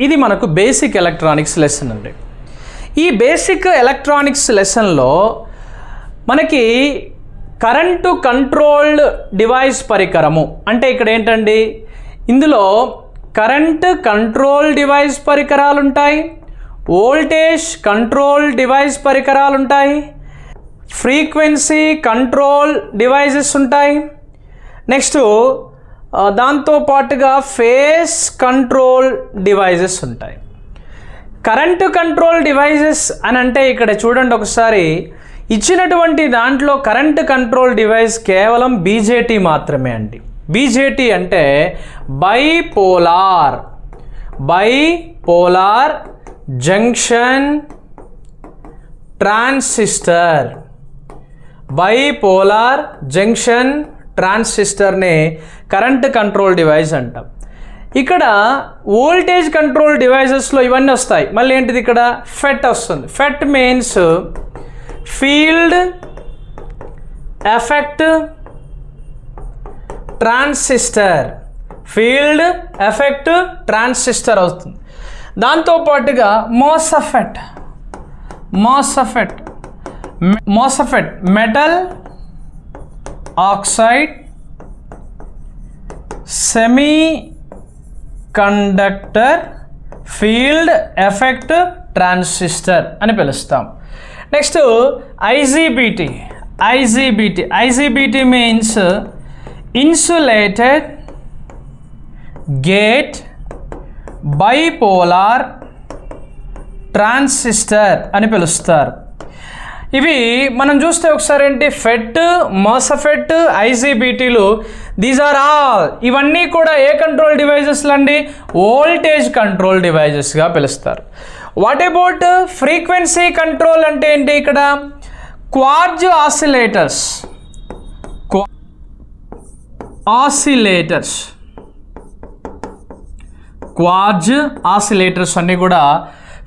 ఇది మనకు basic electronics lesson అండి. ఈ బేసిక్ ఎలక్ట్రానిక్స్ లెసన్లో మనకి కరెంటు కంట్రోల్డ్ డివైస్ పరికరము అంటే ఇక్కడ ఏంటండి, ఇందులో కరెంటు కంట్రోల్ డివైస్ పరికరాలు ఉంటాయి, వోల్టేజ్ కంట్రోల్ డివైస్ పరికరాలు ఉంటాయి, ఫ్రీక్వెన్సీ కంట్రోల్ డివైజెస్ ఉంటాయి, నెక్స్ట్ దాంతోపాటుగా ఫేస్ కంట్రోల్ డివైజెస్ ఉంటాయి. కరెంటు కంట్రోల్ డివైజెస్ అని అంటే ఇక్కడ చూడండి ఒకసారి, ఇచ్చినటువంటి దాంట్లో కరెంటు కంట్రోల్ డివైస్ కేవలం బీజేటీ మాత్రమే అండి. బీజేటీ అంటే bipolar junction transistor. Bipolar junction ట్రాన్సిస్టర్ని కరెంట్ కంట్రోల్ డివైస్ అంటాం. ఇక్కడ వోల్టేజ్ కంట్రోల్ డివైజెస్లో ఇవన్నీ వస్తాయి. మళ్ళీ ఏంటిది, ఇక్కడ ఫెట్ వస్తుంది. FET means field effect transistor. Field effect transistor అవుతుంది. దాంతోపాటుగా MOSFET metal oxide semiconductor field effect transistor అని పిలుస్తాం. Next IGBT means insulated gate bipolar transistor అని పిలుస్తారు. ఇవి మనం చూస్తే ఒకసారి ఏంటి, ఫెట్, మోసఫెట్, ఐజీబీటీలు, దీస్ ఆర్ ఆల్, ఇవన్నీ కూడా ఏ కంట్రోల్ డివైజెస్లు అండి, వోల్టేజ్ కంట్రోల్ డివైజెస్గా పిలుస్తారు. వాట్ అబౌట్ ఫ్రీక్వెన్సీ కంట్రోల్ అంటే ఏంటి, ఇక్కడ క్వార్జ్ ఆసిలేటర్స్ అన్నీ కూడా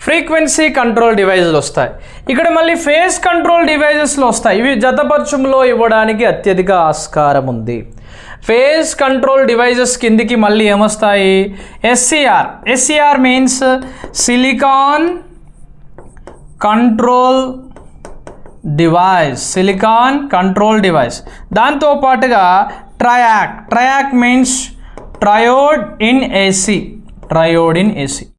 ఫ్రీక్వెన్సీ కంట్రోల్ డివైజెస్లు వస్తాయి. ఇక్కడ మళ్ళీ ఫేస్ కంట్రోల్ డివైజెస్లో వస్తాయి. ఇవి జతపరచులో ఇవ్వడానికి అత్యధిక ఆస్కారం ఉంది. ఫేస్ కంట్రోల్ డివైజెస్ కిందికి మళ్ళీ ఏమొస్తాయి, SCR means silicon control device. దాంతోపాటుగా triac means triode in AC.